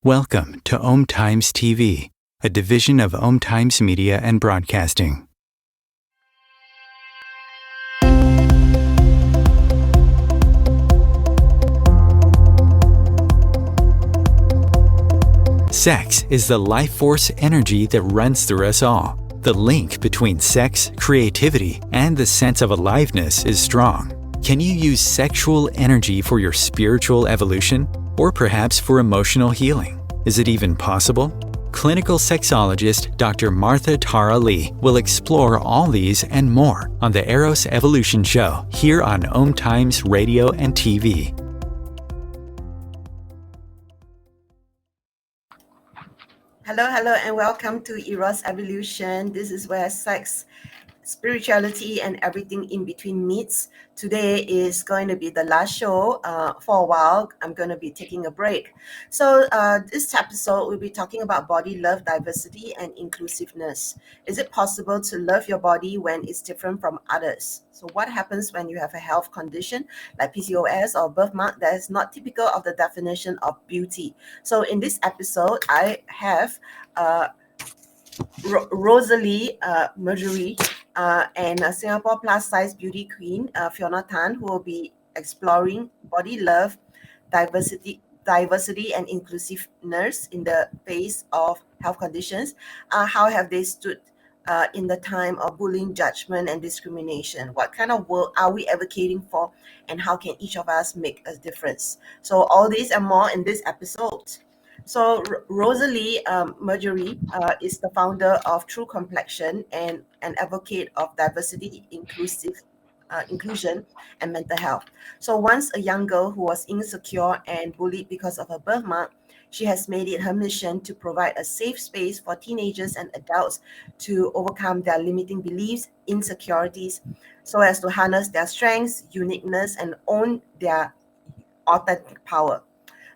Welcome to Om Times TV, a division of Om Times Media and Broadcasting. Sex is the life force energy that runs through us all. The link between sex, creativity, and the sense of aliveness is strong. Can you use sexual energy for your spiritual evolution? Or perhaps for emotional healing? Is it even possible? Clinical sexologist Dr. Martha Tara Lee will explore all these and more on the Eros Evolution show here on Om Times Radio and TV. Hello, and welcome to Eros Evolution. This is where sex, spirituality, and everything in between meets. Today is going to be the last show for a while. I'm going to be taking a break. So this episode, we'll be talking about body love, diversity, and inclusiveness. Is it possible to love your body when it's different from others? So what happens when you have a health condition like PCOS or birthmark that is not typical of the definition of beauty? So in this episode, I have Rozaella Mahjrin and a Singapore plus size beauty queen, Fiona Tan, who will be exploring body love, diversity and inclusiveness in the face of health conditions. How have they stood in the time of bullying, judgment, and discrimination? What kind of world are we advocating for, and how can each of us make a difference? So all this and more in this episode. So Rozaella Mahjrin is the founder of True Complexion and an advocate of diversity, inclusion, and mental health. So once a young girl who was insecure and bullied because of her birthmark, she has made it her mission to provide a safe space for teenagers and adults to overcome their limiting beliefs, insecurities, so as to harness their strengths, uniqueness, and own their authentic power.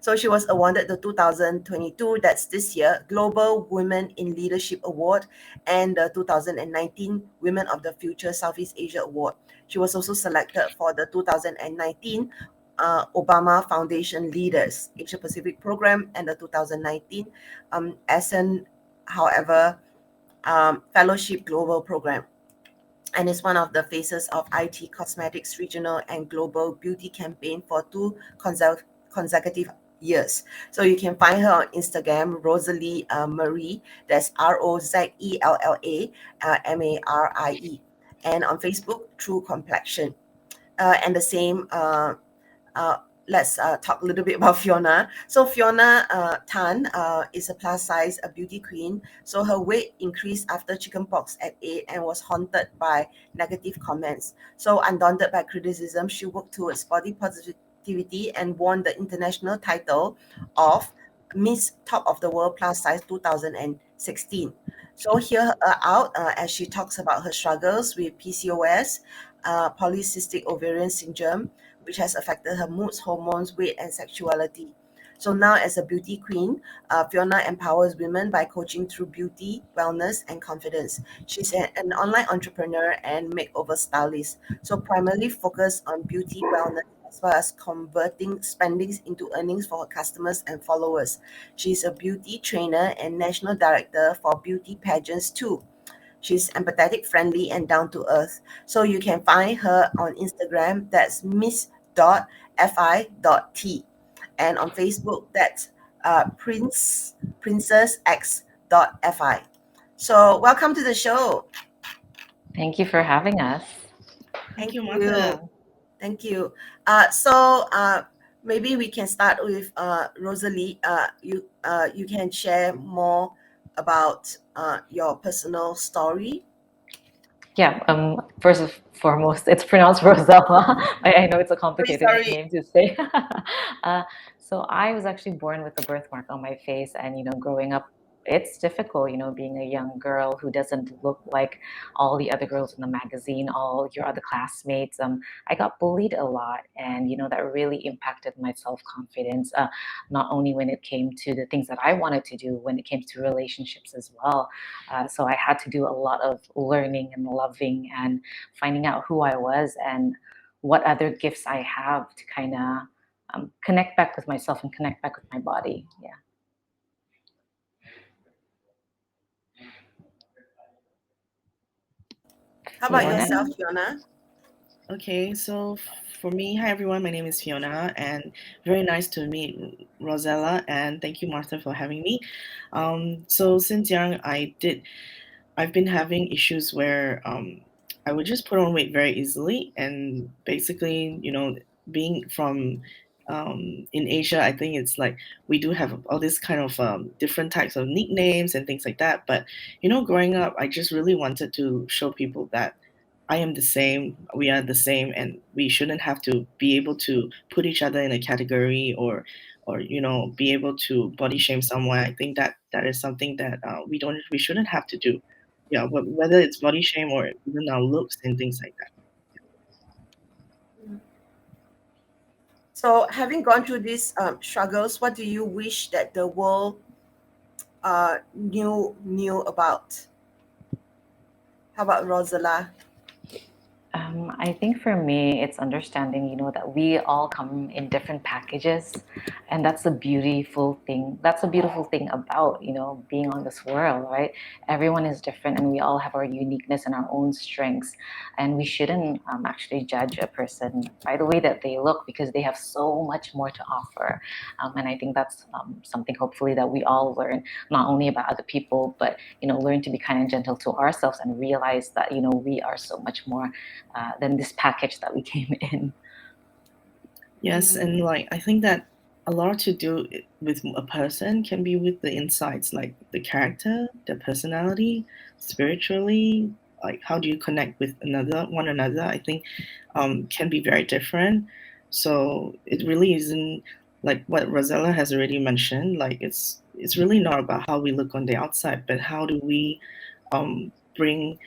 So she was awarded the 2022, that's this year, Global Women in Leadership Award and the 2019 Women of the Future Southeast Asia Award. She was also selected for the 2019 Obama Foundation Leaders Asia Pacific Program and the 2019 ASEAN, Fellowship Global Program. And is one of the faces of IT Cosmetics Regional and Global Beauty Campaign for 2 consecutive years. So you can find her on Instagram, Rozaella Mahjrin, that's Rozella Marie, and on Facebook, True Complexion. And the same, let's talk a little bit about Fiona. So Fiona Tan is a plus size beauty queen. So her weight increased after chickenpox at 8 and was haunted by negative comments. So undaunted by criticism, she worked towards body positivity and won the international title of Miss Top of the World Plus Size 2016. So hear her out as she talks about her struggles with PCOS, Polycystic Ovarian Syndrome, which has affected her moods, hormones, weight, and sexuality. So now as a beauty queen, Fiona empowers women by coaching through beauty, wellness, and confidence. She's an online entrepreneur and makeover stylist. So primarily focused on beauty, wellness, as well as converting spendings into earnings for her customers and followers. She's a beauty trainer and national director for beauty pageants too. She's empathetic, friendly, and down to earth. So you can find her on Instagram, that's miss.fi.t. And on Facebook, that's princessx.fi. So welcome to the show. Thank you for having us. Thank you, you. Martha. Thank you. So maybe we can start with Rozaella. You can share more about your personal story. Yeah, first and foremost, it's pronounced Rozaella. I know it's a complicated Sorry. name to say. So I was actually born with a birthmark on my face, and growing up, it's difficult, being a young girl who doesn't look like all the other girls in the magazine, all your other classmates. I got bullied a lot, and that really impacted my self-confidence. Not only when it came to the things that I wanted to do, when it came to relationships as well. So I had to do a lot of learning and loving and finding out who I was and what other gifts I have to kind of connect back with myself and connect back with my body. Yeah. How about Fiona. yourself, Fiona? Okay, so for me, hi everyone, my name is Fiona, and very nice to meet Rozaella, and thank you, Martha, for having me. So since young, I've been having issues where I would just put on weight very easily, and basically, being from in Asia, I think it's like we do have all this kind of different types of nicknames and things like that. But growing up, I just really wanted to show people that I am the same, we are the same, and we shouldn't have to be able to put each other in a category or be able to body shame someone. I think that that is something that we shouldn't have to do. Yeah, whether it's body shame or even our looks and things like that. So, having gone through these struggles, what do you wish that the world knew about? How about Rozaella? I think for me, it's understanding, that we all come in different packages, and that's a beautiful thing. That's a beautiful thing about, being on this world, right? Everyone is different, and we all have our uniqueness and our own strengths, and we shouldn't actually judge a person by the way that they look because they have so much more to offer. And I think that's something hopefully that we all learn, not only about other people, but learn to be kind and gentle to ourselves and realize that we are so much more than this package that we came in. Yes, and like I think that a lot to do with a person can be with the insights, like the character, the personality, spiritually, like how do you connect with one another. I think can be very different. So it really isn't like what Rosella has already mentioned. Like it's really not about how we look on the outside, but how do we bring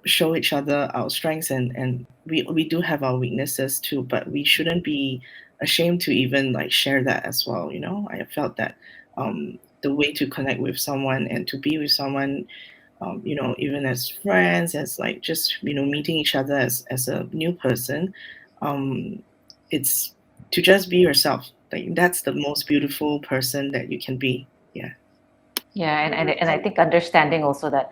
show each other our strengths, and we do have our weaknesses too, but we shouldn't be ashamed to even like share that as well. I have felt that the way to connect with someone and to be with someone, even as friends, as like just meeting each other as a new person, it's to just be yourself. Like that's the most beautiful person that you can be. Yeah. Yeah, and I think understanding also that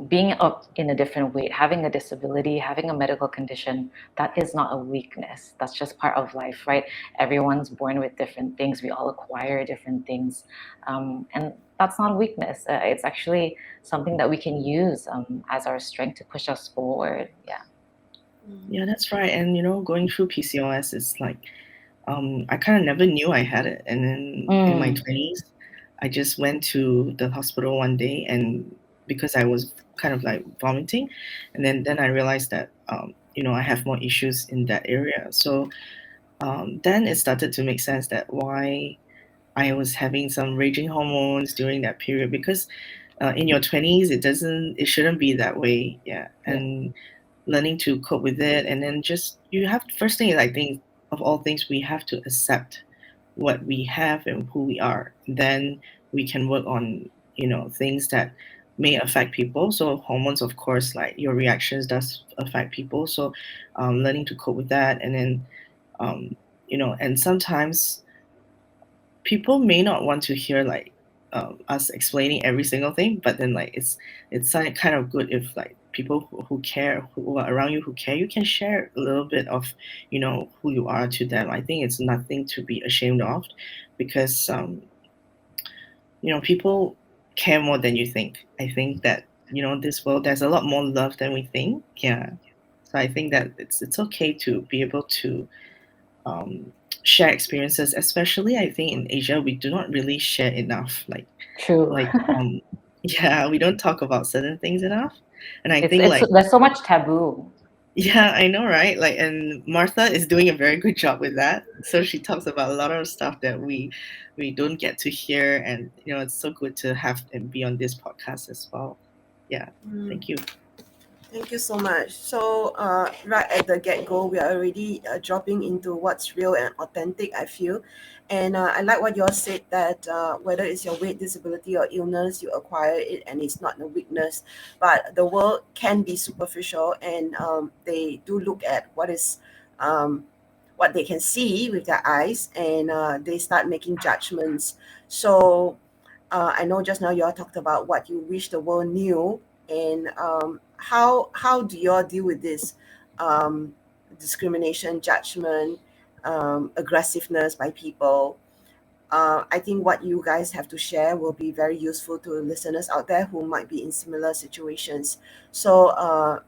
being up in a different weight, having a disability, having a medical condition, that is not a weakness. That's just part of life, right? Everyone's born with different things. We all acquire different things, and that's not a weakness. It's actually something that we can use as our strength to push us forward. Yeah. Yeah, that's right. And going through PCOS is like I kind of never knew I had it. And then in my 20s, I just went to the hospital one day, and because I was kind of like vomiting, and then I realized that I have more issues in that area. So then it started to make sense that why I was having some raging hormones during that period, because in your 20s it shouldn't be that way. Yeah. And learning to cope with it, and then just you have first thing is, I think, of all things, we have to accept what we have and who we are. Then we can work on things that may affect people. So hormones, of course, like your reactions does affect people. So learning to cope with that, and then and sometimes people may not want to hear like us explaining every single thing, but then like it's like kind of good if like people who care, who are around you, who care, you can share a little bit of who you are to them. I think it's nothing to be ashamed of, because people care more than you think. I think that this world, there's a lot more love than we think. Yeah. So I think that it's okay to be able to share experiences, especially I think in Asia we do not really share enough. True. Like yeah, we don't talk about certain things enough. And I It's think it's like there's so much taboo. yeah, I know, right? Like, and Martha is doing a very good job with that. So she talks about a lot of stuff that we don't get to hear, and it's so good to have and be on this podcast as well. Yeah, thank you. Thank you so much. So, right at the get-go, we are already dropping into what's real and authentic, I feel. And I like what you all said, that whether it's your weight, disability, or illness, you acquire it and it's not a weakness. But the world can be superficial, and they do look at what they can see with their eyes, and they start making judgments. So, I know just now you all talked about what you wish the world knew, and how do you all deal with this discrimination, judgment, aggressiveness by people? I think what you guys have to share will be very useful to listeners out there who might be in similar situations. So,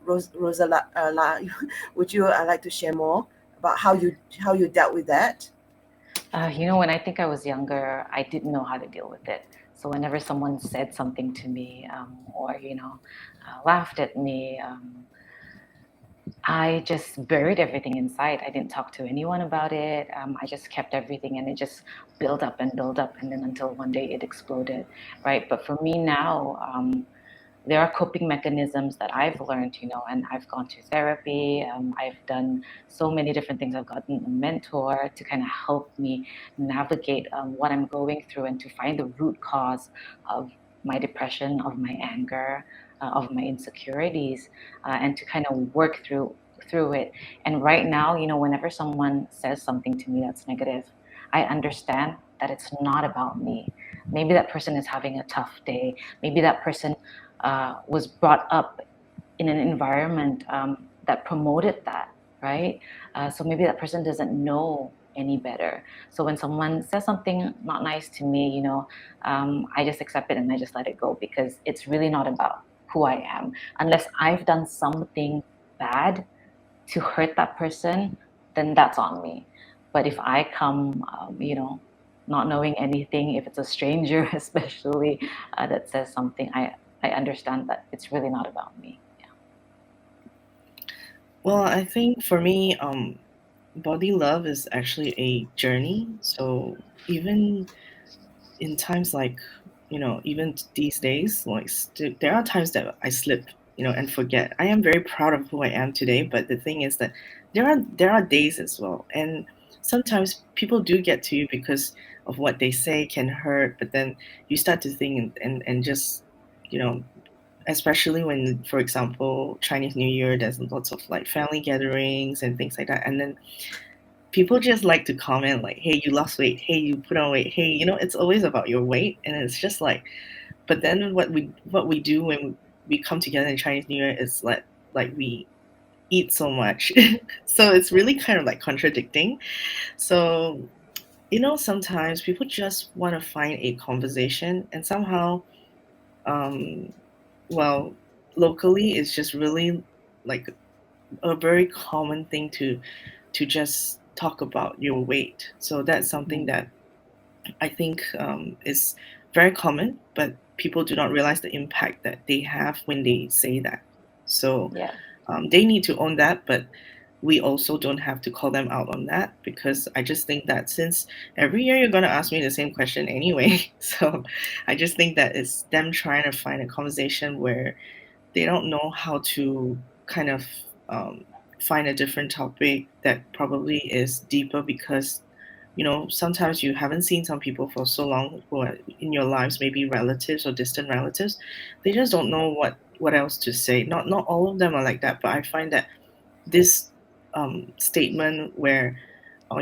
Rozaella, would you like to share more about how you dealt with that? When I think I was younger, I didn't know how to deal with it. So whenever someone said something to me, or laughed at me, I just buried everything inside. I didn't talk to anyone about it. I just kept everything, and it just built up and built up, and then until one day it exploded, right? But for me now, there are coping mechanisms that I've learned, and I've gone to therapy. I've done so many different things. I've gotten a mentor to kind of help me navigate what I'm going through and to find the root cause of my depression, of my anger, of my insecurities, and to kind of work through it. And right now, whenever someone says something to me that's negative, I understand that it's not about me. Maybe that person is having a tough day. Maybe that person was brought up in an environment that promoted that, right? So maybe that person doesn't know any better. So when someone says something not nice to me, I just accept it and I just let it go, because it's really not about who I am. Unless I've done something bad to hurt that person, then that's on me. But if I come, not knowing anything, if it's a stranger especially that says something, I understand that it's really not about me. Yeah. Well, I think for me, body love is actually a journey. So even in times like, even these days, like there are times that I slip, and forget. I am very proud of who I am today, but the thing is that there are days as well, and sometimes people do get to you because of what they say can hurt, but then you start to think and just, especially when, for example, Chinese New Year, there's lots of like family gatherings and things like that, and then people just like to comment like, hey, you lost weight, hey, you put on weight, hey, it's always about your weight, and it's just like, but then what we do when we come together in Chinese New Year is like we eat so much. So it's really kind of like contradicting. So sometimes people just want to find a conversation, and somehow well, locally it's just really like a very common thing to just talk about your weight. So that's something that I think is very common, but people do not realize the impact that they have when they say that. So Yeah. they need to own that, but we also don't have to call them out on that, because I just think that since every year you're going to ask me the same question anyway, so I just think that it's them trying to find a conversation where they don't know how to kind of find a different topic that probably is deeper, because sometimes you haven't seen some people for so long who are in your lives, maybe relatives or distant relatives. They just don't know what else to say. Not all of them are like that, but I find that this statement where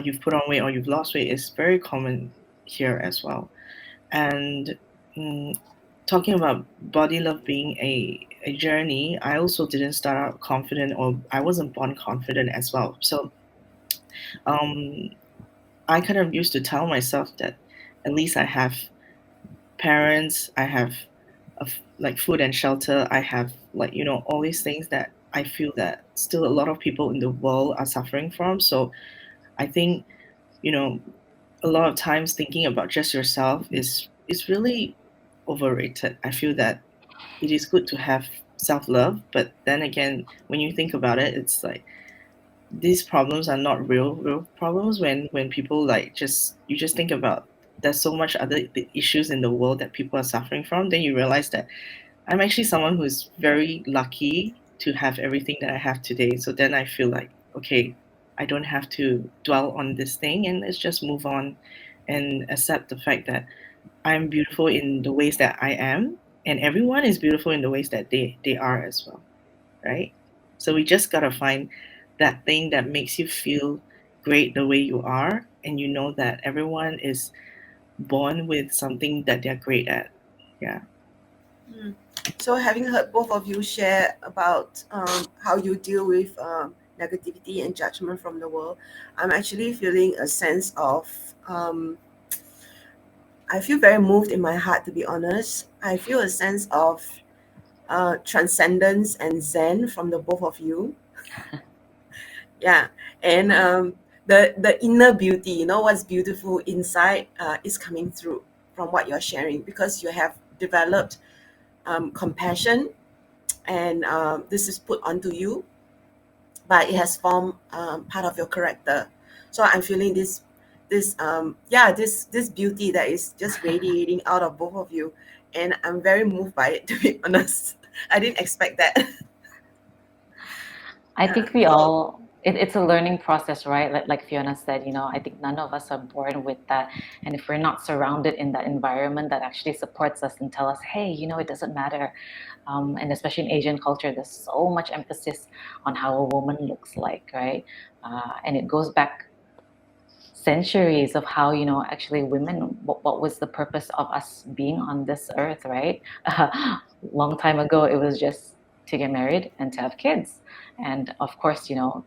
you've put on weight or you've lost weight is very common here as well. And talking about body love being a journey, I also didn't start out confident, or I wasn't born confident as well. So um, I kind of used to tell myself that at least I have parents, I have like food and shelter, I have like all these things that I feel that still a lot of people in the world are suffering from. So I think a lot of times thinking about just yourself is really overrated. I feel that it is good to have self-love, but then again, when you think about it, it's like these problems are not real problems. When people like you just think about there's so much other issues in the world that people are suffering from, then you realize that I'm actually someone who's very lucky to have everything that I have today. So then I feel like, okay, I don't have to dwell on this thing, and let's just move on and accept the fact that I'm beautiful in the ways that I am, and everyone is beautiful in the ways that they are as well, right? So we just gotta find that thing that makes you feel great the way you are, and you know that everyone is born with something that they're great at. Yeah. So having heard both of you share about how you deal with negativity and judgment from the world, I'm actually feeling a sense of, I feel very moved in my heart, to be honest. I feel a sense of transcendence and zen from the both of you. Yeah, and the inner beauty, what's beautiful inside is coming through from what you're sharing, because you have developed compassion, and this is put onto you, but it has formed part of your character. So I'm feeling this beauty that is just radiating out of both of you, and I'm very moved by it, to be honest. I didn't expect that. I think we all, it's a learning process, right? Like Fiona said, I think none of us are born with that. And if we're not surrounded in that environment that actually supports us and tell us, hey, it doesn't matter. And especially in Asian culture, there's so much emphasis on how a woman looks like, right? And it goes back centuries of how, actually women, what was the purpose of us being on this earth, right? Long time ago, it was just to get married and to have kids. And of course, your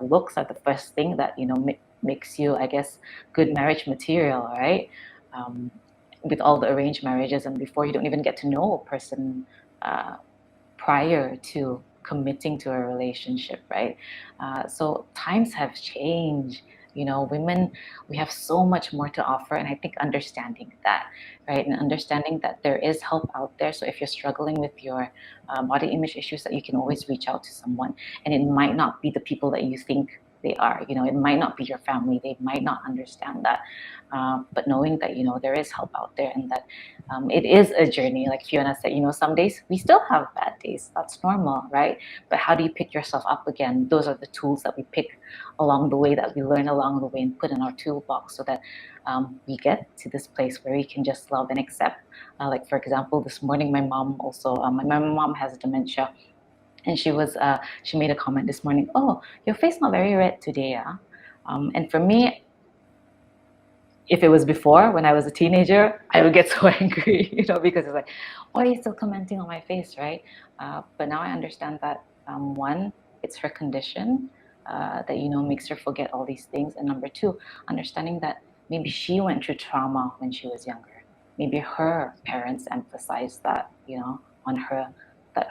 looks are the first thing that, makes you, I guess, good marriage material, right? With all the arranged marriages, and before you don't even get to know a person prior to committing to a relationship, right? So times have changed. Women, we have so much more to offer, and I think understanding that, right, and understanding that there is help out there. So if you're struggling with your body image issues, that you can always reach out to someone, and it might not be the people that you think they are. It might not be your family; they might not understand that. But knowing that there is help out there, and that it is a journey, like Fiona said. Some days we still have bad days. That's normal, right? But how do you pick yourself up again? Those are the tools that we pick along the way, that we learn along the way, and put in our toolbox, so that we get to this place where we can just love and accept. Like, for example, this morning, my mom also, my mom has dementia, and she made a comment this morning. Oh, your face not very red today, ah. And for me, if it was before, when I was a teenager, I would get so angry, because it's like, why are you still commenting on my face, right? But now I understand that, one, it's her condition that, makes her forget all these things. And number two, understanding that maybe she went through trauma when she was younger. Maybe her parents emphasized that, on her, that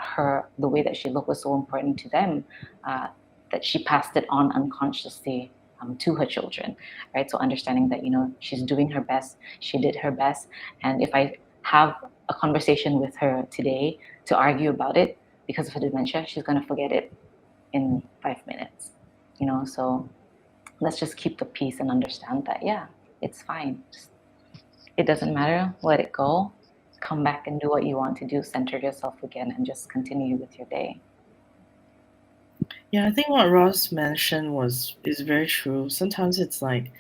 the way that she looked was so important to them, that she passed it on unconsciously to her children, right? So understanding that, she's doing her best, she did her best. And if I have a conversation with her today to argue about it because of her dementia, she's going to forget it in 5 minutes, so let's just keep the peace and understand that, yeah, it's fine. It doesn't matter, let it go, come back and do what you want to do, center yourself again, and just continue with your day. Yeah, I think what Ross mentioned is very true. Sometimes it's like,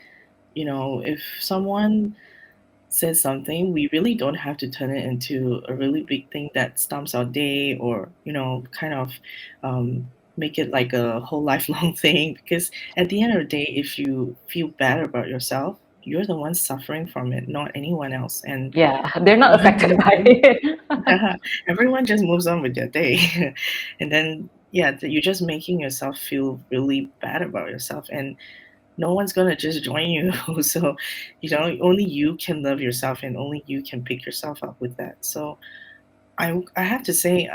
if someone says something, we really don't have to turn it into a really big thing that stumps our day, or kind of make it like a whole lifelong thing. Because at the end of the day, if you feel bad about yourself, you're the one suffering from it, not anyone else. And Yeah, they're not affected by it. everyone just moves on with their day. And then, yeah, you're just making yourself feel really bad about yourself, and no one's gonna just join you. So, only you can love yourself, and only you can pick yourself up with that. So I have to say,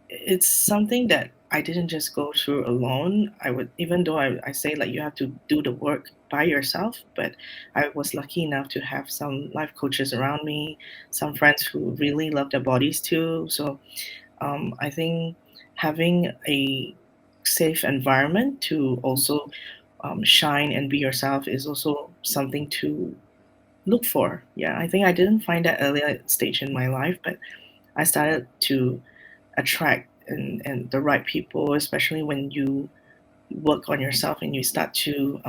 it's something that I didn't just go through alone. I would, even though I say like you have to do the work by yourself, but I was lucky enough to have some life coaches around me, some friends who really love their bodies too. So I think having a safe environment to also shine and be yourself is also something to look for. Yeah, I think I didn't find that earlier stage in my life, but I started to attract and the right people, especially when you work on yourself and you start to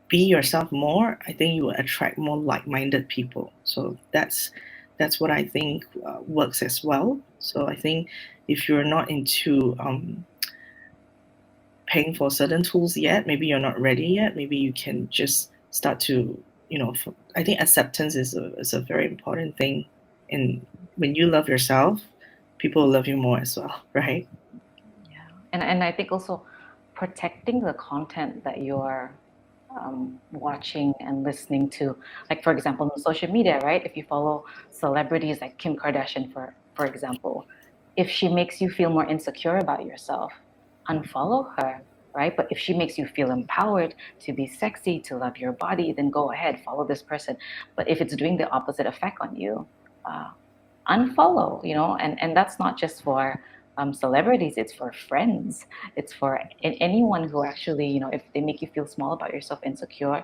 be yourself more. I think you will attract more like-minded people. So that's what I think works as well. So I think if you're not into paying for certain tools yet, maybe you're not ready yet, maybe you can just start to, I think acceptance is a very important thing. And when you love yourself, people will love you more as well, right? Yeah. And I think also protecting the content that you're watching and listening to, like for example on social media, right? If you follow celebrities like Kim Kardashian, for example, if she makes you feel more insecure about yourself, unfollow her, right? But if she makes you feel empowered to be sexy, to love your body, then go ahead, follow this person. But if it's doing the opposite effect on you, uh, unfollow, and that's not just for celebrities, it's for friends, it's for anyone who actually, if they make you feel small about yourself, insecure,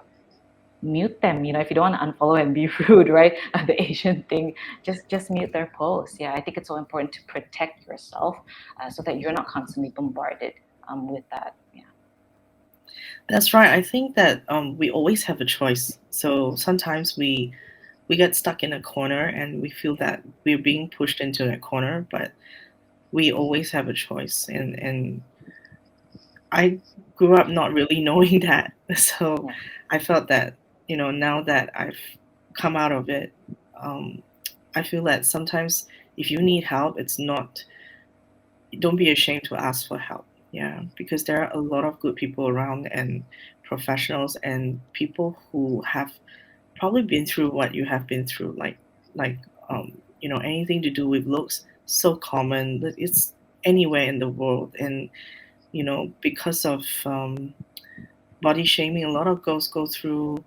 mute them. If you don't want to unfollow and be rude, right? The Asian thing, just mute their posts. Yeah, I think it's so important to protect yourself, so that you're not constantly bombarded with that. Yeah. That's right. I think that we always have a choice. So sometimes we get stuck in a corner and we feel that we're being pushed into that corner, but we always have a choice. And I grew up not really knowing that. So Yeah. I felt that, now that I've come out of it, I feel that sometimes if you need help, don't be ashamed to ask for help. Yeah, because there are a lot of good people around and professionals and people who have probably been through what you have been through, like anything to do with looks, so common that it's anywhere in the world. And because of body shaming, a lot of girls go through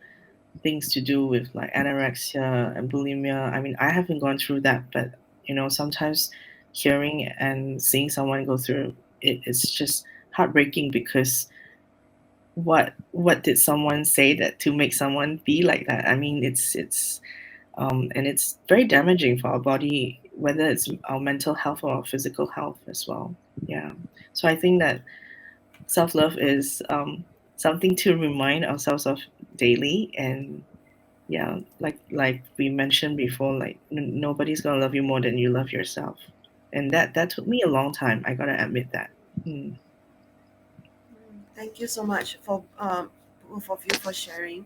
things to do with like anorexia and bulimia. I mean, I haven't gone through that, but sometimes hearing and seeing someone go through it is just heartbreaking, because what did someone say that to make someone be like that? I mean, it's and it's very damaging for our body, whether it's our mental health or our physical health as well. Yeah. So I think that self-love is something to remind ourselves of daily. And yeah, like we mentioned before, like nobody's gonna love you more than you love yourself. And that took me a long time, I gotta admit that. Thank you so much for both of you for sharing.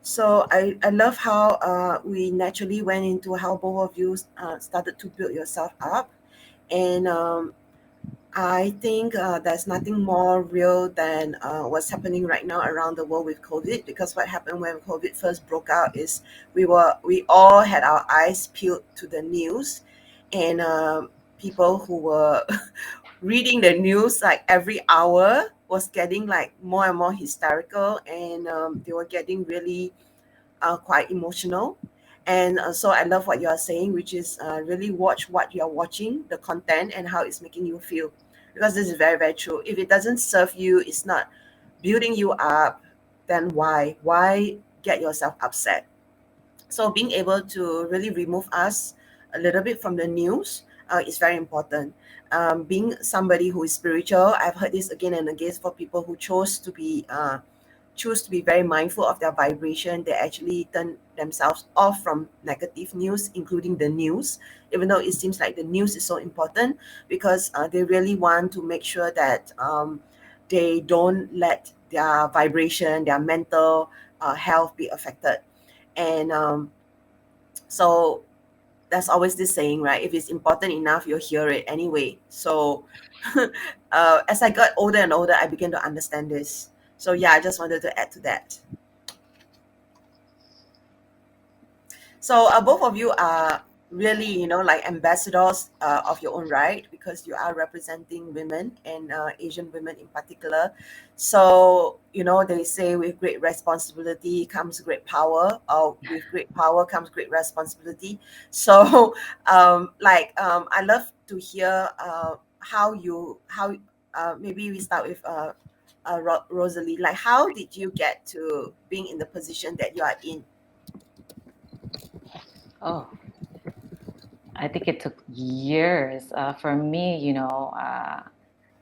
So I love how we naturally went into how both of you started to build yourself up. And I think there's nothing more real than what's happening right now around the world with COVID. Because what happened when COVID first broke out is we all had our eyes peeled to the news, and people who were reading the news like every hour was getting like more and more hysterical, and they were getting really quite emotional. And so I love what you are saying, which is really watch what you're watching, the content, and how it's making you feel. Because this is very, very true. If it doesn't serve you, it's not building you up, then why? Why get yourself upset? So being able to really remove us a little bit from the news is very important. Being somebody who is spiritual, I've heard this again and again, for people who choose to be very mindful of their vibration. They actually turn themselves off from negative news, including the news, even though it seems like the news is so important, because they really want to make sure that they don't let their vibration, their mental health be affected. And so there's always this saying, right? If it's important enough, you'll hear it anyway. So as I got older and older, I began to understand this. So yeah, I just wanted to add to that. So both of you are really, like ambassadors of your own right, because you are representing women, and Asian women in particular. So, they say with great responsibility comes great power, or with great power comes great responsibility. So, I love to hear how maybe we start with Rosalie. Like, how did you get to being in the position that you are in? Oh, I think it took years. For me,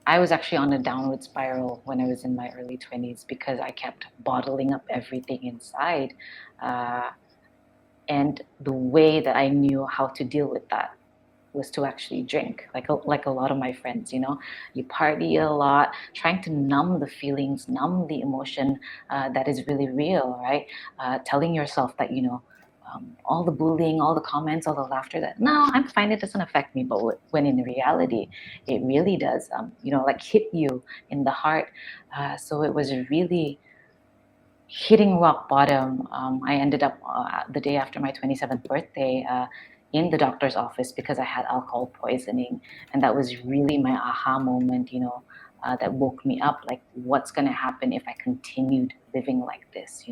I was actually on a downward spiral when I was in my early 20s, because I kept bottling up everything inside. And the way that I knew how to deal with that was to actually drink, like a lot of my friends. You party a lot, trying to numb the feelings, numb the emotion that is really real, right? Telling yourself that all the bullying, all the comments, all the laughter that, no, I'm fine, it doesn't affect me. But when in reality, it really does, like hit you in the heart. So it was really hitting rock bottom. I ended up the day after my 27th birthday in the doctor's office because I had alcohol poisoning. And that was really my aha moment, that woke me up. Like, what's going to happen if I continued living like this?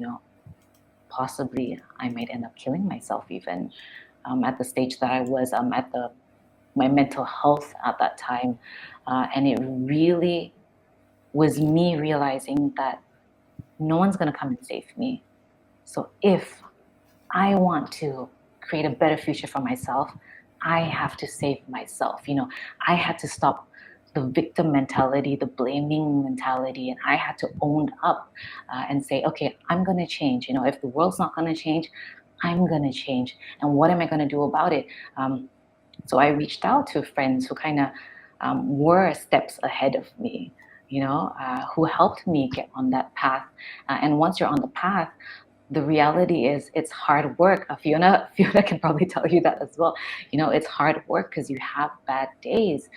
Possibly I might end up killing myself even at the stage that I was at my mental health at that time. And it really was me realizing that no one's going to come and save me. So if I want to create a better future for myself, I have to save myself. I had to stop the victim mentality, the blaming mentality, and I had to own up and say, okay, I'm going to change. If the world's not going to change, I'm going to change. And what am I going to do about it? So I reached out to friends who kind of were steps ahead of me, who helped me get on that path. And once you're on the path, the reality is it's hard work. Fiona can probably tell you that as well. It's hard work because you have bad days.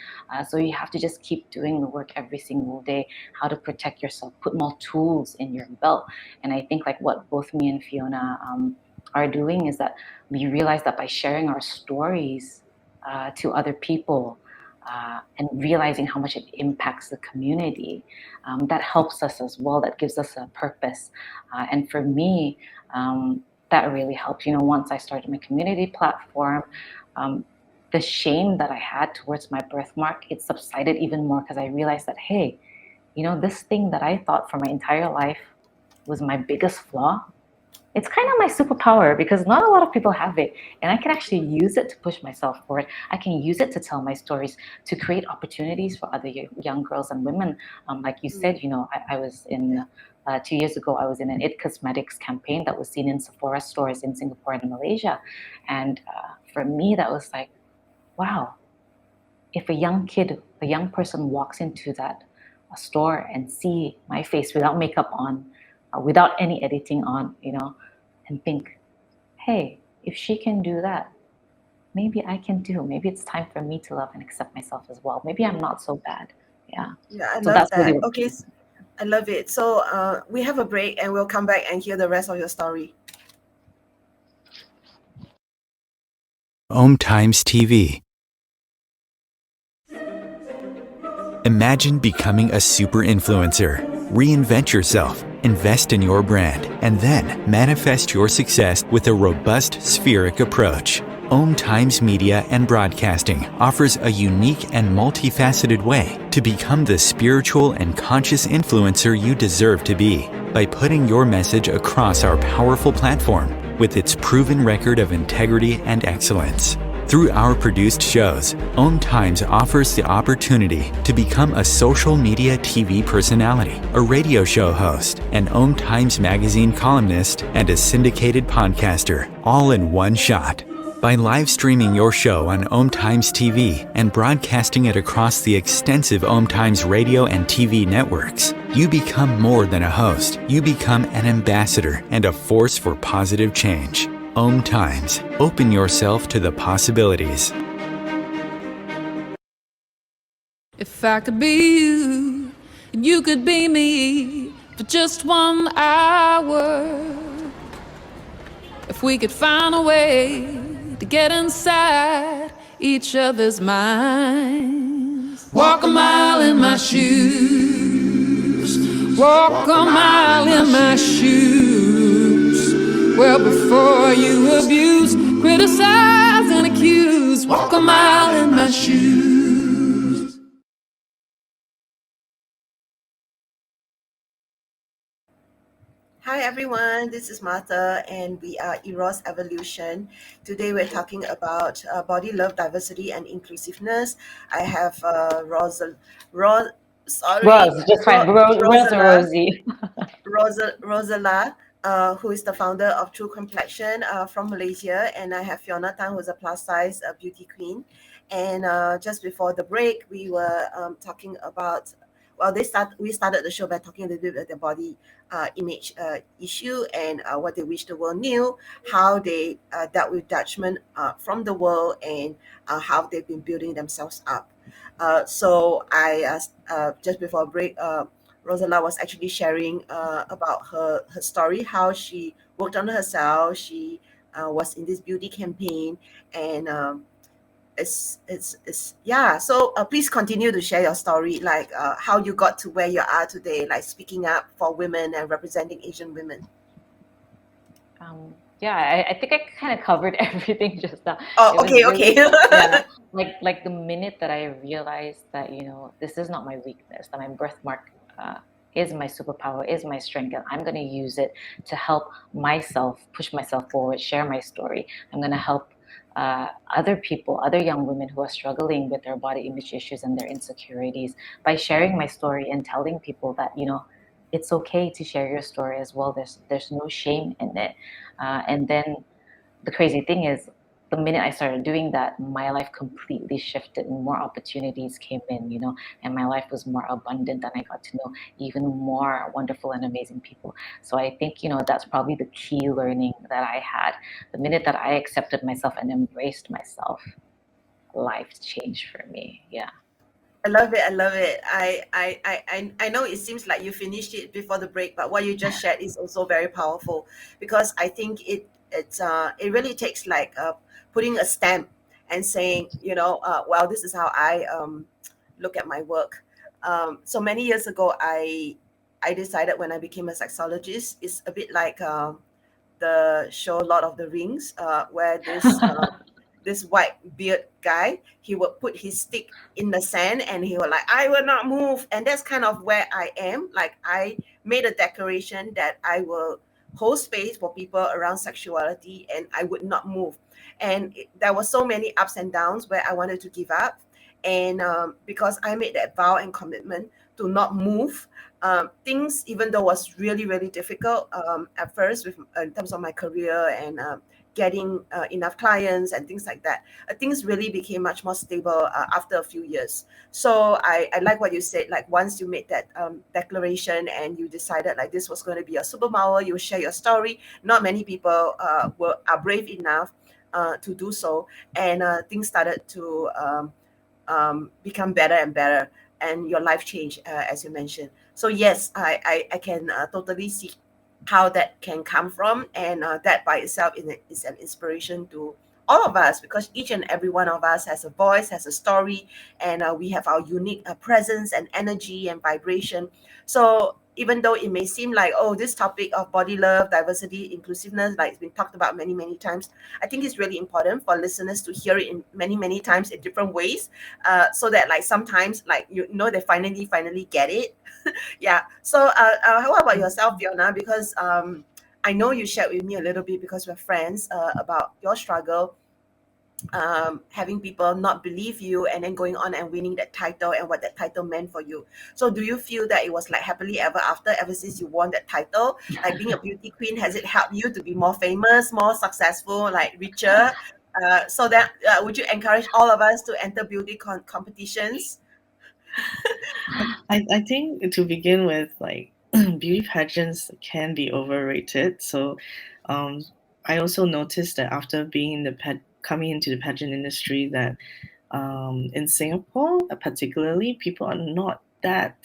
So you have to just keep doing the work every single day, how to protect yourself, put more tools in your belt. And I think like what both me and Fiona are doing is that we realize that by sharing our stories to other people, and realizing how much it impacts the community, that helps us as well. That gives us a purpose. And for me, that really helped. Once I started my community platform, the shame that I had towards my birthmark, it subsided even more because I realized that, hey, this thing that I thought for my entire life was my biggest flaw, it's kind of my superpower because not a lot of people have it. And I can actually use it to push myself forward. I can use it to tell my stories, to create opportunities for other young girls and women. Like you said, I was in, 2 years ago, I was in an It Cosmetics campaign that was seen in Sephora stores in Singapore and Malaysia. And for me, that was like, wow, if a young person walks into that store and see my face without makeup on, without any editing on, and think, hey, if she can do that, maybe I can too. Maybe it's time for me to love and accept myself as well. Maybe I'm not so bad. Yeah. I So love that's that. really Okay, I love it. So we have a break and we'll come back and hear the rest of your story. Om Times TV. Imagine becoming a super influencer. Reinvent yourself, invest in your brand, and then manifest your success with a robust spheric approach. Om Times Media and Broadcasting offers a unique and multifaceted way to become the spiritual and conscious influencer you deserve to be by putting your message across our powerful platform with its proven record of integrity and excellence. Through our produced shows, Om Times offers the opportunity to become a social media TV personality, a radio show host, an Om Times magazine columnist, and a syndicated podcaster, all in one shot. By live streaming your show on Om Times TV and broadcasting it across the extensive Om Times radio and TV networks, you become more than a host. You become an ambassador and a force for positive change. Om Times. Open yourself to the possibilities. If I could be you, and you could be me for just 1 hour. If we could find a way to get inside each other's minds. Walk a mile in my shoes. Walk a mile in my shoes. Well, before you abuse, criticize and accuse, walk a mile in my shoes. Hi everyone, this is Martha and we are Eros Evolution. Today we're talking about body love, diversity and inclusiveness. I have Rozaella, who is the founder of True Complexion from Malaysia, and I have Fiona Tan, who's a plus size beauty queen. And just before the break, we were talking about well, we started the show by talking a little bit about the body image issue and what they wish the world knew, how they dealt with judgment from the world, and how they've been building themselves up. So I just before break, Rozaella was actually sharing about her story, how she worked on herself. She was in this beauty campaign, and it's yeah. So please continue to share your story, like how you got to where you are today, like speaking up for women and representing Asian women. Yeah, I think I kind of covered everything just now. Oh, It was okay, really, okay. yeah, like the minute that I realized that, this is not my weakness, that my birthmark is my superpower, is my strength, and I'm going to use it to help myself, push myself forward, share my story. I'm going to help other people, other young women who are struggling with their body image issues and their insecurities by sharing my story and telling people that, it's okay to share your story as well. There's no shame in it. And then the crazy thing is, the minute I started doing that, my life completely shifted and more opportunities came in, and my life was more abundant, and I got to know even more wonderful and amazing people. So I think, that's probably the key learning that I had. The minute that I accepted myself and embraced myself, life changed for me. Yeah. I love it. I love it. I know it seems like you finished it before the break, but what you just shared is also very powerful, because I think it really takes like putting a stamp and saying, well, this is how I look at my work. So many years ago, I decided when I became a sexologist, it's a bit like the show Lord of the Rings, where this white beard guy, he would put his stick in the sand and he would like, I will not move. And that's kind of where I am. Like, I made a declaration that I will hold space for people around sexuality and I would not move. And there were so many ups and downs where I wanted to give up. And because I made that vow and commitment to not move, things, even though was really, really difficult at first in terms of my career and getting enough clients and things like that, things really became much more stable after a few years. So I like what you said, like once you made that declaration and you decided like this was going to be a superpower, you share your story. Not many people are brave enough to do so, and things started to become better and better, and your life changed, as you mentioned. So yes, I can totally see how that can come from, and that by itself is an inspiration to all of us, because each and every one of us has a voice, has a story, and we have our unique presence and energy and vibration. So even though it may seem like, oh, this topic of body love, diversity, inclusiveness, like it's been talked about many, many times, I think it's really important for listeners to hear it in many, many times in different ways, so that like sometimes like they finally get it. Yeah. So how about yourself, Fiona? Because I know you shared with me a little bit, because we're friends, about your struggle, having people not believe you and then going on and winning that title and what that title meant for you. So do you feel that it was like happily ever after, ever since you won that title? Like being a beauty queen, has it helped you to be more famous, more successful, like richer? So that would you encourage all of us to enter beauty competitions? I think to begin with, like beauty pageants can be overrated. So I also noticed that after being in coming into the pageant industry, that in Singapore particularly, people are not that,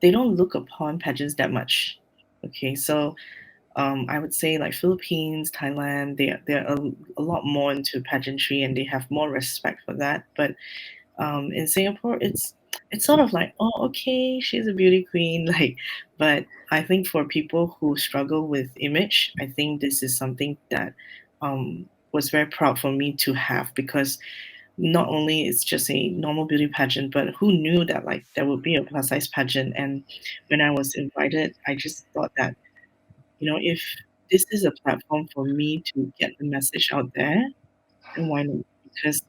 they don't look upon pageants that much. Okay, so I would say like Philippines, Thailand, they're a lot more into pageantry and they have more respect for that. But in Singapore, it's sort of like, oh, okay, she's a beauty queen, like. But I think for people who struggle with image, I think this is something that was very proud for me to have, because not only it's just a normal beauty pageant, but who knew that like there would be a plus size pageant. And when I was invited, I just thought that, if this is a platform for me to get the message out there, then why not? Because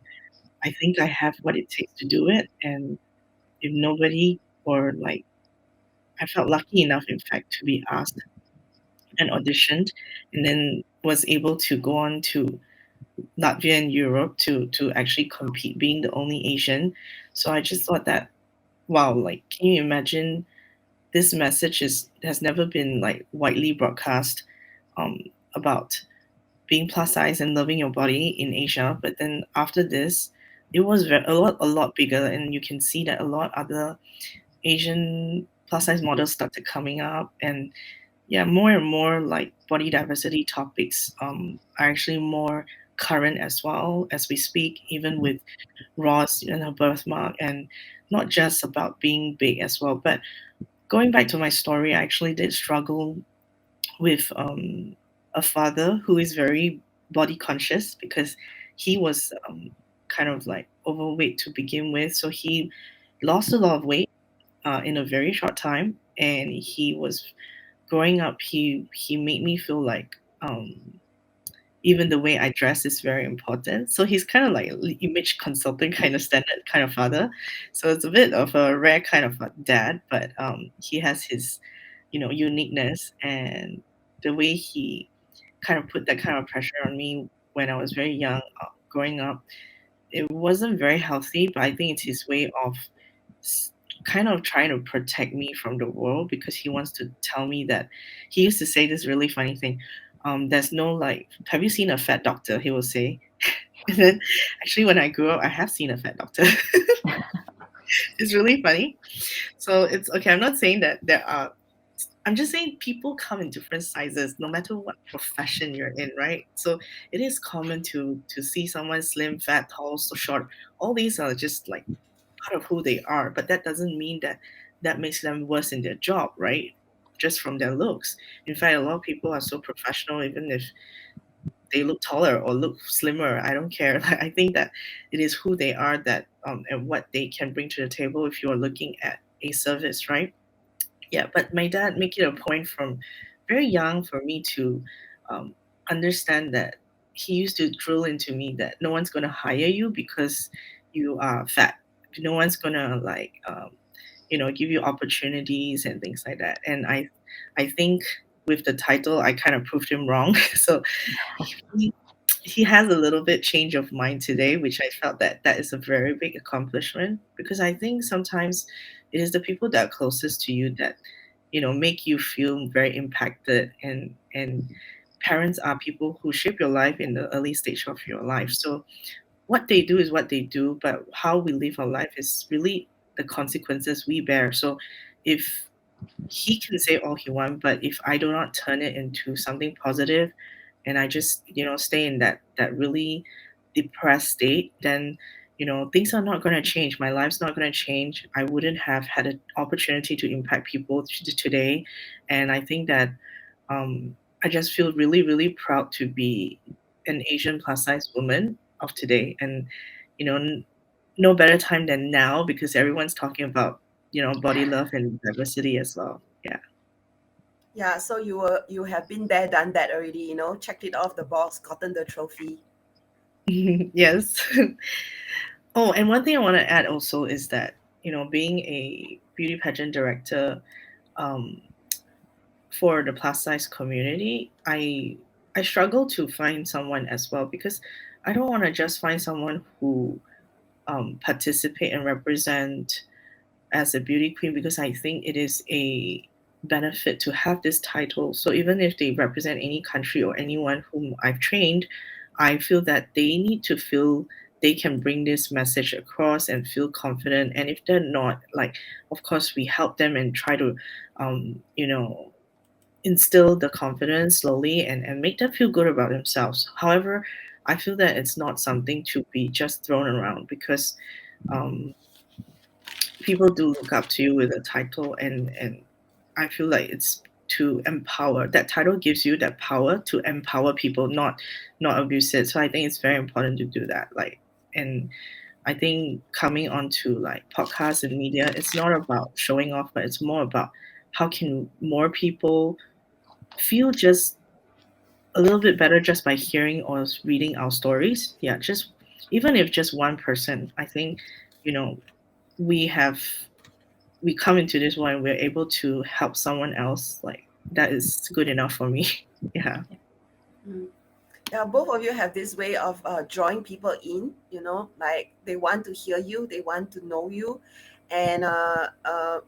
I think I have what it takes to do it. And if nobody, or like, I felt lucky enough, in fact, to be asked and auditioned, and then was able to go on to Latvia and Europe to actually compete, being the only Asian. So I just thought that wow, like, can you imagine this message has never been like widely broadcast about being plus size and loving your body in Asia, but then after this, it was a lot bigger, and you can see that a lot other Asian plus size models started coming up, and yeah, more and more like body diversity topics are actually more current as well as we speak, even with Ross and her birthmark, and not just about being big as well. But going back to my story, I actually did struggle with a father who is very body conscious because he was kind of like overweight to begin with. So he lost a lot of weight in a very short time, and he was growing up. He made me feel like even the way I dress is very important. So he's kind of like image consultant kind of standard kind of father. So it's a bit of a rare kind of a dad, but he has his, uniqueness, and the way he kind of put that kind of pressure on me when I was very young, growing up. It wasn't very healthy, but I think it's his way of kind of trying to protect me from the world, because he wants to tell me that he used to say this really funny thing. There's no like, have you seen a fat doctor? He will say. And then actually, when I grew up, I have seen a fat doctor. It's really funny. So it's okay. I'm not saying that there are. I'm just saying people come in different sizes, no matter what profession you're in, right? So it is common to see someone slim, fat, tall, so short. All these are just like part of who they are, but that doesn't mean that that makes them worse in their job, right? Just from their looks. In fact, a lot of people are so professional, even if they look taller or look slimmer. I don't care. Like, I think that it is who they are, that and what they can bring to the table if you're looking at a service, right? Yeah, but my dad make it a point from very young for me to um, understand that. He used to drill into me that no one's gonna hire you because you are fat. No one's gonna like give you opportunities and things like that. And I think with the title, I kind of proved him wrong. So he, he has a little bit change of mind today, which I felt that that is a very big accomplishment, because I think sometimes it is the people that are closest to you that make you feel very impacted, and parents are people who shape your life in the early stage of your life. So what they do is what they do, but how we live our life is really the consequences we bear. So if he can say all he wants, but if I do not turn it into something positive, and I just stay in that really depressed state, then things are not going to change. My life's not going to change. I wouldn't have had an opportunity to impact people today, and I think that I just feel really really proud to be an Asian plus size woman of today, and no better time than now, because everyone's talking about body love and diversity as well. Yeah. Yeah, so you have been there, done that already, checked it off the box, gotten the trophy. Yes. Oh, and one thing I want to add also is that being a beauty pageant director, um, for the plus size community, I struggle to find someone as well, because I don't want to just find someone who participate and represent as a beauty queen, because I think it is a benefit to have this title. So even if they represent any country or anyone whom I've trained, I feel that they need to feel they can bring this message across and feel confident. And if they're not, like, of course, we help them and try to, instill the confidence slowly, and make them feel good about themselves. However, I feel that it's not something to be just thrown around, because um, people do look up to you with a title, and I feel like it's to empower. That title gives you that power to empower people, not abuse it. So I think it's very important to do that. Like, and I think coming onto like podcasts and media, it's not about showing off, but it's more about how can more people feel just a little bit better just by hearing or reading our stories. Yeah, just even if just one person, I think, you know, we have we come into this world and we're able to help someone else, like that is good enough for me. Yeah. Yeah, both of you have this way of drawing people in, like they want to hear you, they want to know you, And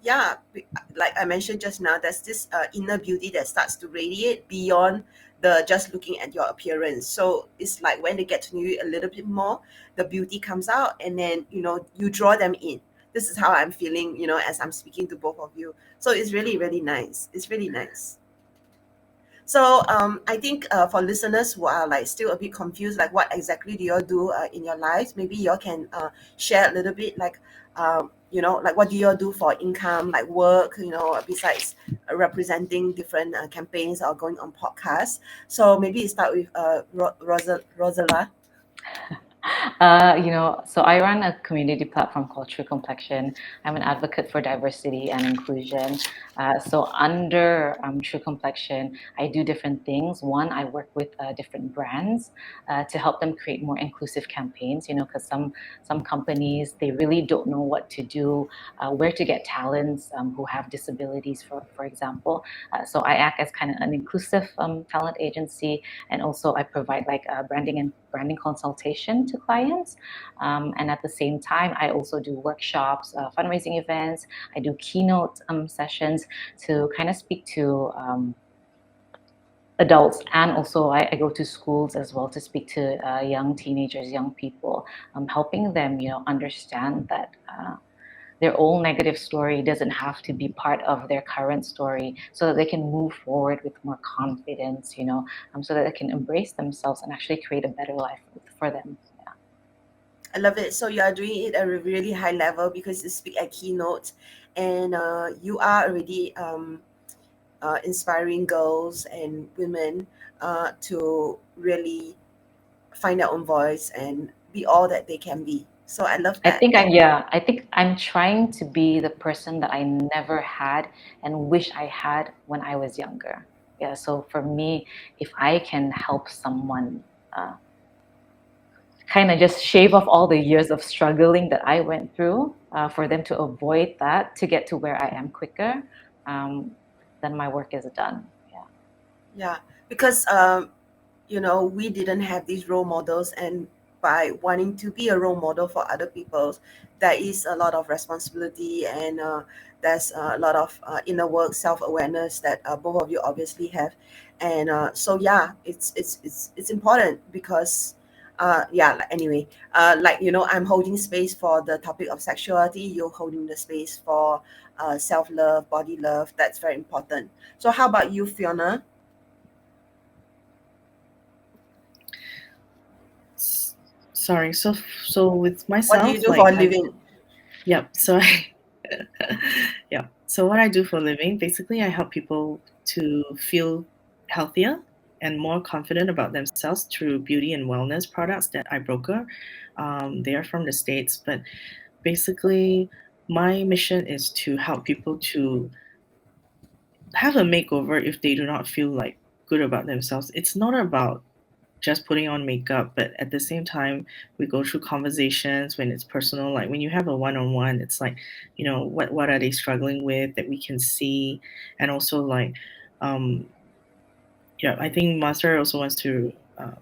yeah, like I mentioned just now, there's this inner beauty that starts to radiate beyond the just looking at your appearance. So it's like when they get to know you a little bit more, the beauty comes out, and then you draw them in. This is how I'm feeling, as I'm speaking to both of you. So it's really, really nice. It's really nice. So I think for listeners who are like still a bit confused, like what exactly do you all do in your lives, maybe you all can share a little bit, like like what do you all do for income, like work, besides representing different campaigns or going on podcasts. So maybe you start with Rozaella. So I run a community platform called True Complexion. I'm an advocate for diversity and inclusion. So under True Complexion, I do different things. One, I work with different brands to help them create more inclusive campaigns. Because some companies, they really don't know what to do, where to get talents who have disabilities, for example. So I act as kind of an inclusive talent agency, and also I provide like branding consultation to clients. And at the same time, I also do workshops, fundraising events. I do keynote sessions to kind of speak to adults, and also I go to schools as well to speak to young teenagers, young people, helping them, understand that their own negative story doesn't have to be part of their current story, so that they can move forward with more confidence, so that they can embrace themselves and actually create a better life for them. Yeah. I love it. So you are doing it at a really high level because you speak at keynotes, and you are already inspiring girls and women to really find their own voice and be all that they can be. So I love I that. think I'm trying to be the person that I never had and wish I had when I was younger. Yeah. So for me, if I can help someone kind of just shave off all the years of struggling that I went through, for them to avoid that, to get to where I am quicker, then my work is done. Yeah. Yeah, because we didn't have these role models, and by wanting to be a role model for other people, there is a lot of responsibility, and there's a lot of inner work, self-awareness that both of you obviously have. And so yeah, it's important because yeah, like, anyway, I'm holding space for the topic of sexuality, you're holding the space for self-love, body love. That's very important. So how about you, Fiona? Sorry. So with What do you myself, do for a like living? yep. So yeah. So what I do for a living, basically, I help people to feel healthier and more confident about themselves through beauty and wellness products that I broker. They are from the States, but basically, my mission is to help people to have a makeover if they do not feel like good about themselves. It's not about just putting on makeup, but at the same time, we go through conversations when it's personal. Like when you have a one-on-one, it's like, what are they struggling with that we can see, and also like, um, yeah, I think Master also wants to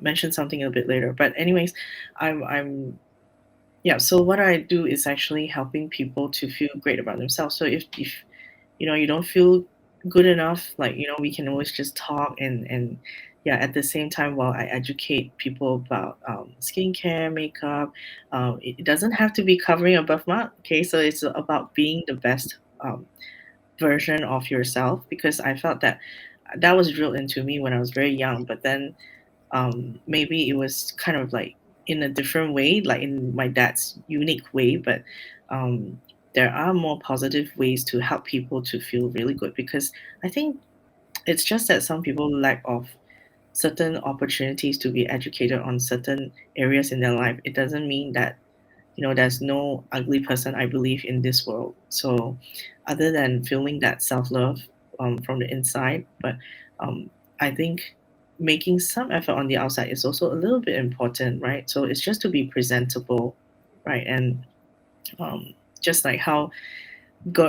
mention something a bit later. But anyways, I'm yeah. So what I do is actually helping people to feel great about themselves. So if you don't feel good enough, like we can always just talk, and yeah, at the same time, while I educate people about skincare, makeup, it doesn't have to be covering a birthmark. Okay, so it's about being the best version of yourself, because I felt that that was drilled into me when I was very young, but then maybe it was kind of like in a different way, like in my dad's unique way, but um, there are more positive ways to help people to feel really good, because I think it's just that some people lack of certain opportunities to be educated on certain areas in their life. It doesn't mean that there's no ugly person, I believe, in this world. So other than feeling that self-love from the inside, but um, I think making some effort on the outside is also a little bit important, right? So it's just to be presentable, right? And um, just like how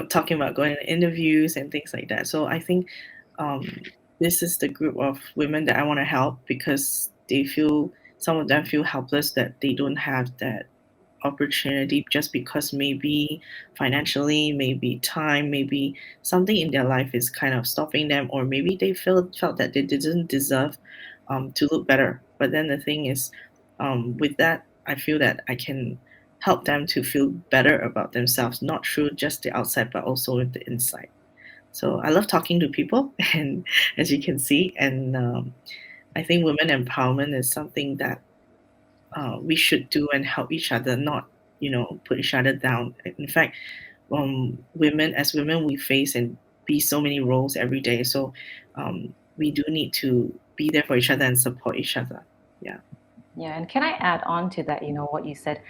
talking about going to interviews and things like that. So I think um, this is the group of women that I want to help, because some of them feel helpless, that they don't have that opportunity just because maybe financially, maybe time, maybe something in their life is kind of stopping them, or maybe they felt that they didn't deserve to look better. But then the thing is, with that, I feel that I can help them to feel better about themselves, not through just the outside, but also with the inside. So I love talking to people, and as you can see, and I think women empowerment is something that we should do and help each other, not put each other down. In fact, women, we face and be so many roles every day. So we do need to be there for each other and support each other. Yeah. Yeah, and can I add on to that, what you said?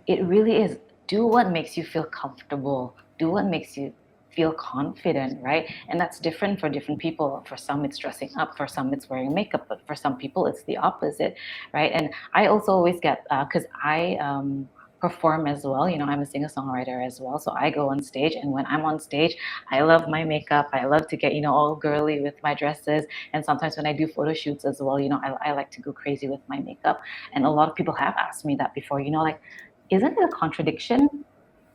It really is do what makes you feel comfortable, do what makes you feel confident, right? And that's different for different people. For some, it's dressing up, for some, it's wearing makeup, but for some people, it's the opposite, right? And I also always get, because I perform as well, I'm a singer-songwriter as well. So I go on stage, and when I'm on stage, I love my makeup. I love to get, all girly with my dresses. And sometimes when I do photo shoots as well, I like to go crazy with my makeup. And a lot of people have asked me that before, like, isn't it a contradiction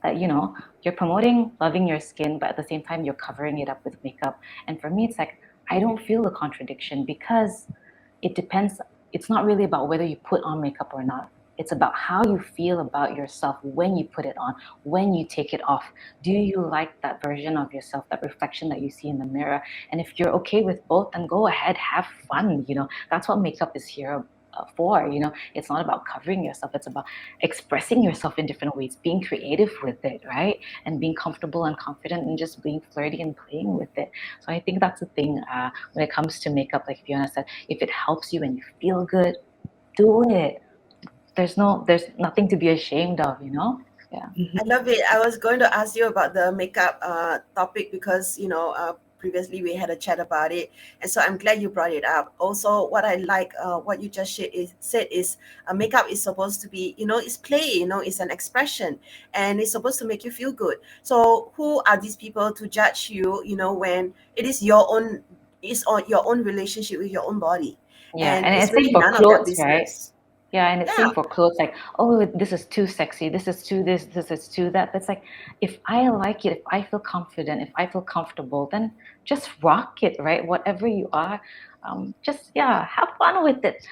that, you're promoting loving your skin, but at the same time, you're covering it up with makeup? And for me, it's like, I don't feel the contradiction, because it depends. It's not really about whether you put on makeup or not. It's about how you feel about yourself when you put it on, when you take it off. Do you like that version of yourself, that reflection that you see in the mirror? And if you're okay with both, then go ahead, have fun. That's what makeup is here for. It's not about covering yourself. It's about expressing yourself in different ways, being creative with it, right? And being comfortable and confident, and just being flirty and playing with it. So I think that's the thing when it comes to makeup. Like Fiona said, if it helps you and you feel good, do it. There's nothing to be ashamed of, Yeah. I love it. I was going to ask you about the makeup topic because previously we had a chat about it, and so I'm glad you brought it up. Also, what I like what you just said is makeup is supposed to be it's play, it's an expression, and it's supposed to make you feel good. So who are these people to judge you? When it is your own, it's on your own relationship with your own body, Yeah, and and it's it's same really for none of their clothes, right? business. Yeah, and it's Yeah. same for clothes. Like, oh, this is too sexy. This is too this is too that. It's like, if I like it, if I feel confident, if I feel comfortable, then just rock it, right? Whatever you are, just have fun with it.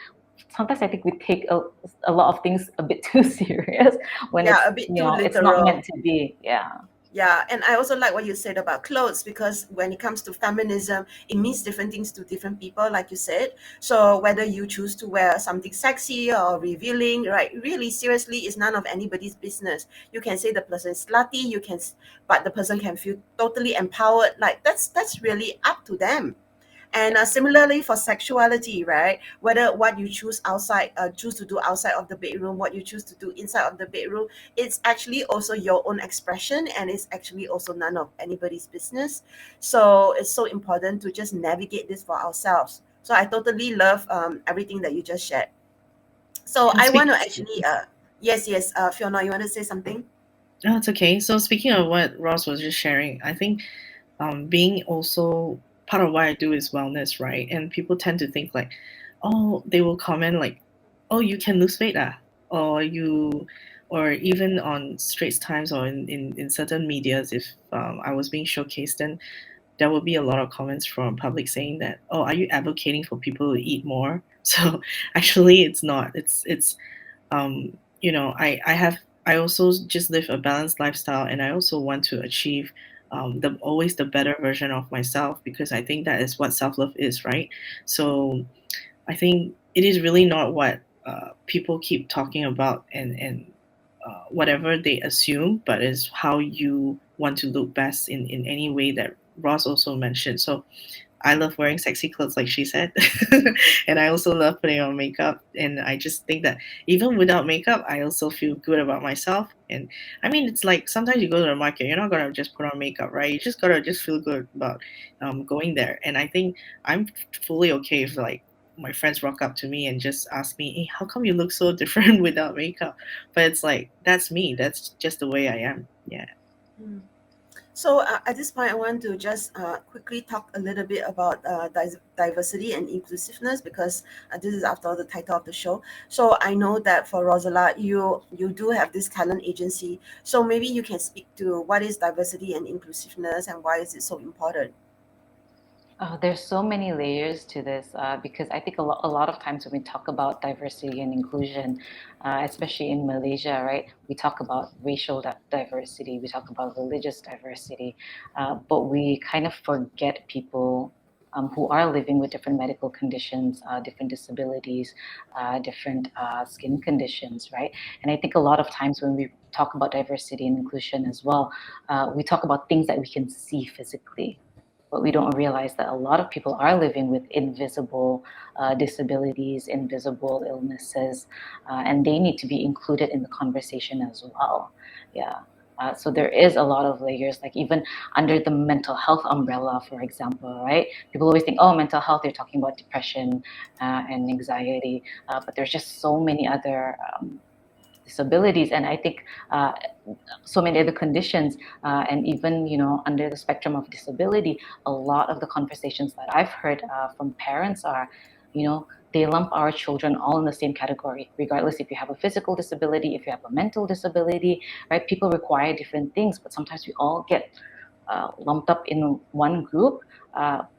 Sometimes I think we take a lot of things a bit too serious when Yeah, it's a bit too it's not literal. meant to be. Yeah. Yeah, and I also like what you said about clothes, because when it comes to feminism, it means different things to different people, like you said. So whether you choose to wear something sexy or revealing, right? Really, seriously, it's none of anybody's business. You can say the person is slutty, but the person can feel totally empowered. Like that's really up to them. And similarly for sexuality, right? Whether what you choose to do outside of the bedroom, what you choose to do inside of the bedroom, it's actually also your own expression, and it's actually also none of anybody's business. So it's so important to just navigate this for ourselves. So I totally love everything that you just shared. So And I want to speaking, actually, yes, Fiona, you want to say something? no, it's okay. So speaking of what Ross was just sharing, I think being also part of what I do is wellness, right? And people tend to think like, oh, they will comment like, oh, you can lose weight, or or even on Straits Times or in certain medias, if I was being showcased, then there will be a lot of comments from public saying that, oh, are you advocating for people to eat more? So actually, it's not. It's I also just live a balanced lifestyle, and I also want to achieve the better version of myself, because I think that is what self love is, right? So I think it is really not what people keep talking about, and whatever they assume, but is how you want to look best in any way that Ross also mentioned. So I love wearing sexy clothes, like she said. And I also love putting on makeup. And I just think that even without makeup, I also feel good about myself. And I mean, it's like sometimes you go to the market, you're not going to just put on makeup, right? You just got to just feel good about going there. And I think I'm fully okay if like my friends walk up to me and just ask me, hey, how come you look so different without makeup? But it's like, that's me. That's just the way I am. Yeah. So at this point, I want to just quickly talk a little bit about diversity and inclusiveness, because this is after all the title of the show. So I know that for Rozaella, you do have this talent agency. So maybe you can speak to what is diversity and inclusiveness and why is it so important? There's so many layers to this because I think a lot of times when we talk about diversity and inclusion, especially in Malaysia, right, we talk about racial diversity, we talk about religious diversity, but we kind of forget people who are living with different medical conditions, different disabilities, different skin conditions, right? And I think a lot of times when we talk about diversity and inclusion as well, we talk about things that we can see physically, but we don't realize that a lot of people are living with invisible disabilities, invisible illnesses, and they need to be included in the conversation as well. Yeah. So there is a lot of layers, like even under the mental health umbrella, for example, right? People always think, oh, mental health, they're talking about depression and anxiety, but there's just so many other disabilities, and I think so many other conditions, and even under the spectrum of disability, a lot of the conversations that I've heard from parents are, they lump our children all in the same category, regardless if you have a physical disability, if you have a mental disability, right? People require different things, but sometimes we all get lumped up in one group,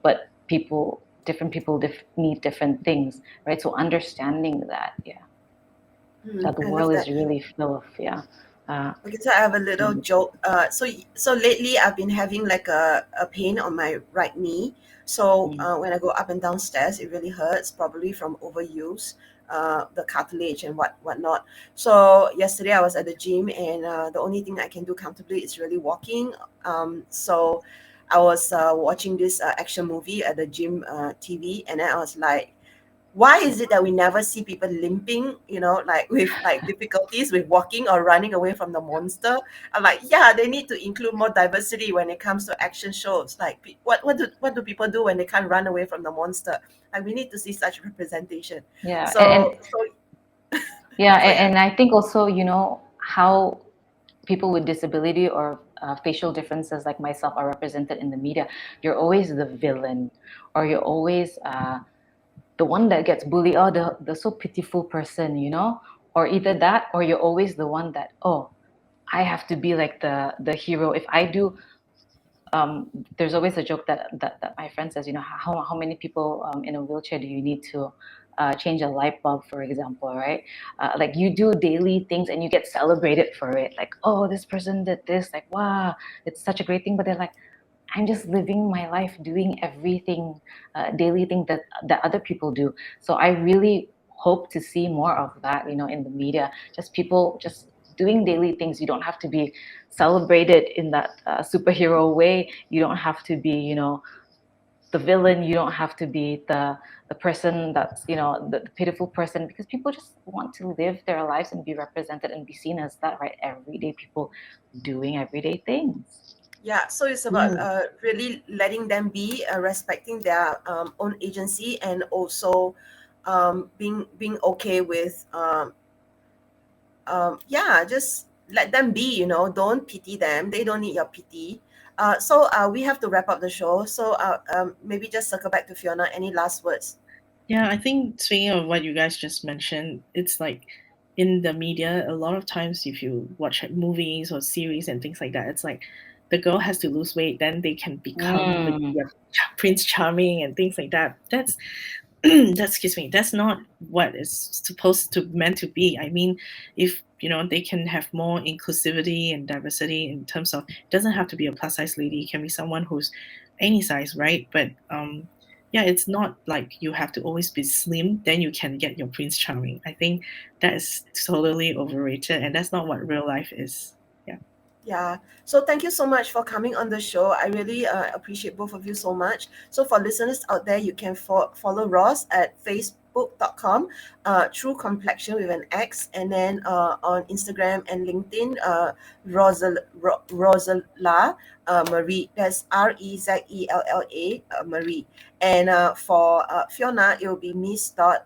but different people need different things, right? So understanding that, that the I love world is that. really full of Okay, so I have a little joke. So lately I've been having like a pain on my right knee. So when I go up and down stairs, it really hurts, probably from overuse, the cartilage and whatnot. So yesterday I was at the gym, and the only thing I can do comfortably is really walking. So I was watching this action movie at the gym TV, and then I was like, why is it that we never see people limping, like with like difficulties with walking or running away from the monster? I'm like, yeah, they need to include more diversity when it comes to action shows. Like, what do people do when they can't run away from the monster? Like, we need to see such representation. yeah and, So, yeah, so yeah. and I think also, how people with disability or facial differences like myself are represented in the media. You're always the villain, or you're always the one that gets bullied. Oh, the so pitiful person, or either that, or you're always the one that, oh, I have to be like the hero. If I do, there's always a joke that my friend says, how many people in a wheelchair do you need to change a light bulb, for example, right? Like you do daily things and you get celebrated for it. Like, oh, this person did this. Like, wow, it's such a great thing. But they're like, I'm just living my life doing everything, daily thing that other people do. So I really hope to see more of that, in the media. Just people just doing daily things. You don't have to be celebrated in that superhero way. You don't have to be, the villain. You don't have to be the person that's, the pitiful person, because people just want to live their lives and be represented and be seen as that, right? Everyday people doing everyday things. Yeah, so it's about really letting them be, respecting their own agency, and also being okay with just let them be, don't pity them. They don't need your pity. So we have to wrap up the show. So maybe just circle back to Fiona. Any last words? Yeah, I think speaking of what you guys just mentioned, it's like in the media, a lot of times if you watch movies or series and things like that, it's like the girl has to lose weight, then they can become like Prince Charming and things like that. That's excuse me, that's not what it's supposed to meant to be. I mean, if they can have more inclusivity and diversity in terms of, it doesn't have to be a plus size lady, it can be someone who's any size, right? But yeah, it's not like you have to always be slim, then you can get your Prince Charming. I think that is totally overrated, and that's not what real life is. Yeah. So thank you so much for coming on the show. I really appreciate both of you so much. So for listeners out there, you can follow Roz at facebook.com, True Complexion with an X, and then on Instagram and LinkedIn, Rozaella Marie. That's Rezella Marie. And for Fiona, it will be miss.fi.t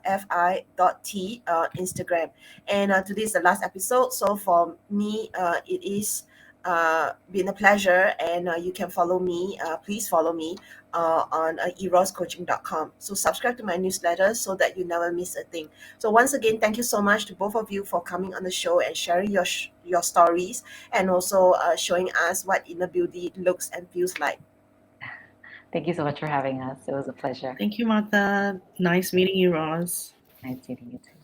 Instagram. And today is the last episode. So for me, it is been a pleasure, and you can follow me. Please follow me on eroscoaching.com. So subscribe to my newsletter so that you never miss a thing. So once again, thank you so much to both of you for coming on the show and sharing your stories, and also showing us what inner beauty looks and feels like. Thank you so much for having us. It was a pleasure. Thank you, Martha. Nice meeting you, Roz. Nice meeting you too.